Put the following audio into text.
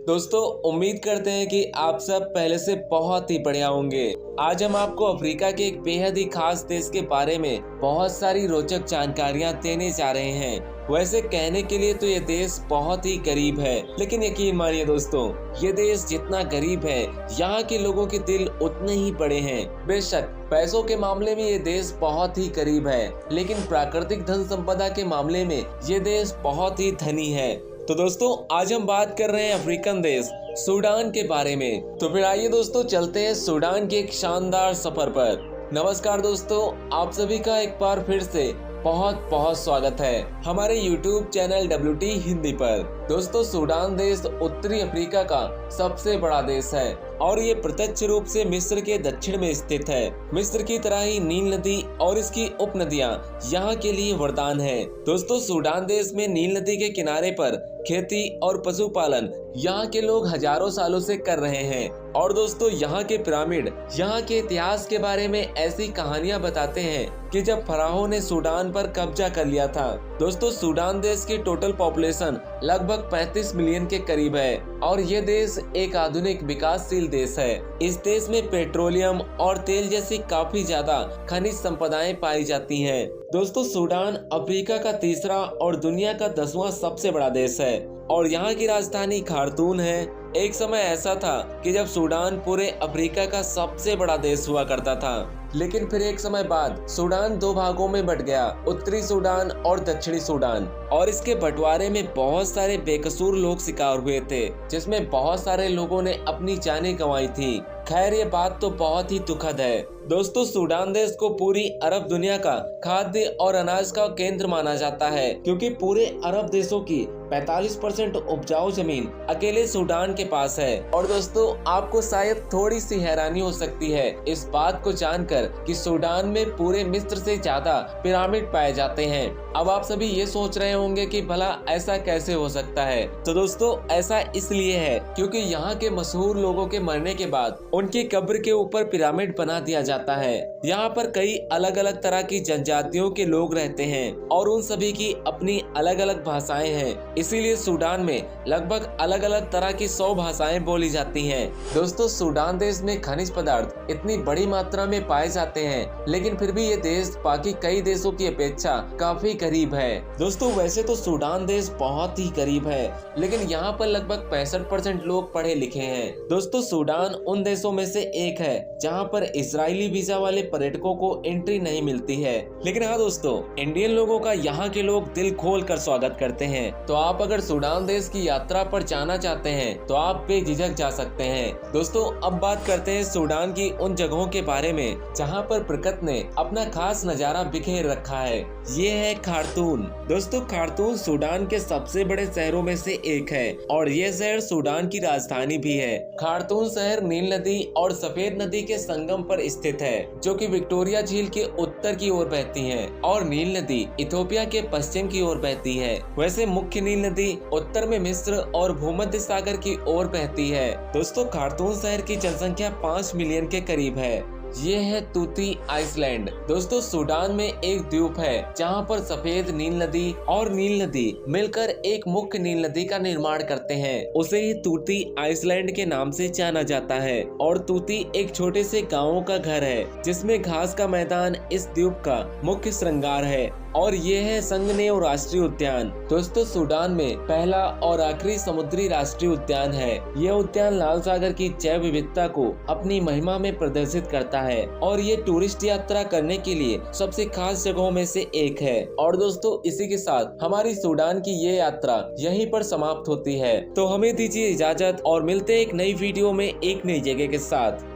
दोस्तों उम्मीद करते हैं कि आप सब पहले से बहुत ही बढ़िया होंगे। आज हम आपको अफ्रीका के एक बेहद ही खास देश के बारे में बहुत सारी रोचक जानकारियां देने जा रहे हैं। वैसे कहने के लिए तो ये देश बहुत ही गरीब है, लेकिन यकीन मानिए दोस्तों, ये देश जितना गरीब है यहाँ के लोगों के दिल उतने ही बड़े हैं। बेशक पैसों के मामले में ये देश बहुत ही गरीब है, लेकिन प्राकृतिक धन संपदा के मामले में ये देश बहुत ही धनी है। तो दोस्तों आज हम बात कर रहे हैं अफ्रीकन देश सूडान के बारे में। तो फिर आइए दोस्तों चलते हैं सूडान के एक शानदार सफर पर। नमस्कार दोस्तों, आप सभी का एक बार फिर से बहुत बहुत स्वागत है हमारे YouTube चैनल WT हिंदी पर। दोस्तों सूडान देश उत्तरी अफ्रीका का सबसे बड़ा देश है और ये प्रत्यक्ष रूप से मिस्र के दक्षिण में स्थित है। मिस्र की तरह ही नील नदी और इसकी उपनदियां यहाँ के लिए वरदान है। दोस्तों सूडान देश में नील नदी के किनारे पर खेती और पशुपालन यहाँ के लोग हजारों सालों से कर रहे हैं। और दोस्तों यहाँ के पिरामिड यहाँ के इतिहास के बारे में ऐसी कहानियां बताते हैं कि जब फराहों ने सूडान पर कब्जा कर लिया था। दोस्तों सूडान देश की टोटल पॉपुलेशन लगभग 35 मिलियन के करीब है और ये देश एक आधुनिक विकासशील देश है। इस देश में पेट्रोलियम और तेल जैसी काफी ज्यादा खनिज संपदाएं पाई जाती हैं। दोस्तों सूडान अफ्रीका का तीसरा और दुनिया का 10वां सबसे बड़ा देश है और यहाँ की राजधानी खार्तूम है। एक समय ऐसा था कि जब सूडान पूरे अफ्रीका का सबसे बड़ा देश हुआ करता था, लेकिन फिर एक समय बाद सूडान दो भागों में बट गया, उत्तरी सूडान और दक्षिणी सूडान। और इसके बंटवारे में बहुत सारे बेकसूर लोग शिकार हुए थे, जिसमें बहुत सारे लोगों ने अपनी जानें गंवाई थी। खैर ये बात तो बहुत ही दुखद है। दोस्तों सूडान देश को पूरी अरब दुनिया का खाद्य और अनाज का केंद्र माना जाता है, क्योंकि पूरे अरब देशों की 45% उपजाऊ जमीन अकेले सूडान के पास है। और दोस्तों आपको शायद थोड़ी सी हैरानी हो सकती है इस बात को जानकर कि सूडान में पूरे मिस्र से ज्यादा पिरामिड पाए जाते हैं। अब आप सभी ये सोच रहे होंगे कि भला ऐसा कैसे हो सकता है। तो दोस्तों ऐसा इसलिए है क्योंकि यहाँ के मशहूर लोगों के मरने के बाद उनकी कब्र के ऊपर पिरामिड बना दिया जाता है। यहाँ पर कई अलग अलग तरह की जनजातियों के लोग रहते हैं और उन सभी की अपनी अलग अलग भाषाएं हैं। इसीलिए सूडान में लगभग अलग अलग तरह की 100 भाषाएं बोली जाती हैं। दोस्तों सूडान देश में खनिज पदार्थ इतनी बड़ी मात्रा में पाए जाते हैं, लेकिन फिर भी ये देश बाकी कई देशों की अपेक्षा काफी गरीब है। दोस्तों वैसे तो सूडान देश बहुत ही गरीब है, लेकिन यहाँ पर लगभग 65% लोग पढ़े लिखे हैं। दोस्तों सूडान उन देशों में से एक है जहाँ पर इजरायली वीजा वाले पर्यटकों को एंट्री नहीं मिलती है। लेकिन हाँ दोस्तों इंडियन लोगों का यहाँ के लोग दिल खोल कर स्वागत करते हैं। तो आप अगर सूडान देश की यात्रा पर जाना चाहते हैं तो आप बेझिझक जा सकते हैं। दोस्तों अब बात करते हैं सूडान की उन जगहों के बारे में जहाँ पर प्रकृति ने अपना खास नजारा बिखेर रखा है। ये है खार्तूम। दोस्तों खार्तूम सूडान के सबसे बड़े शहरों में से एक है और ये शहर सूडान की राजधानी भी है। खार्तूम शहर नील नदी और सफेद नदी के संगम पर स्थित है, जो कि विक्टोरिया झील के उत्तर की ओर बहती है और नील नदी इथोपिया के पश्चिम की ओर बहती है। वैसे मुख्य नील नदी उत्तर में मिस्र और भूमध्य सागर की ओर बहती है। दोस्तों खार्तूम शहर की जनसंख्या 5 मिलियन के करीब है। ये है तूती आइसलैंड। दोस्तों सूडान में एक द्वीप है जहाँ पर सफेद नील नदी और नील नदी मिलकर एक मुख्य नील नदी का निर्माण करते हैं। उसे ही तूती आइसलैंड के नाम से जाना जाता है। और तूती एक छोटे से गांव का घर है जिसमें घास का मैदान इस द्वीप का मुख्य श्रृंगार है। और ये है संगनेव राष्ट्रीय उद्यान। दोस्तों सूडान में पहला और आखिरी समुद्री राष्ट्रीय उद्यान है। यह उद्यान लाल सागर की जैव विविधता को अपनी महिमा में प्रदर्शित करता है और ये टूरिस्ट यात्रा करने के लिए सबसे खास जगहों में से एक है। और दोस्तों इसी के साथ हमारी सूडान की ये यात्रा यहीं पर समाप्त होती है। तो हमें दीजिए इजाजत और मिलते हैं एक नई वीडियो में एक नई जगह के साथ।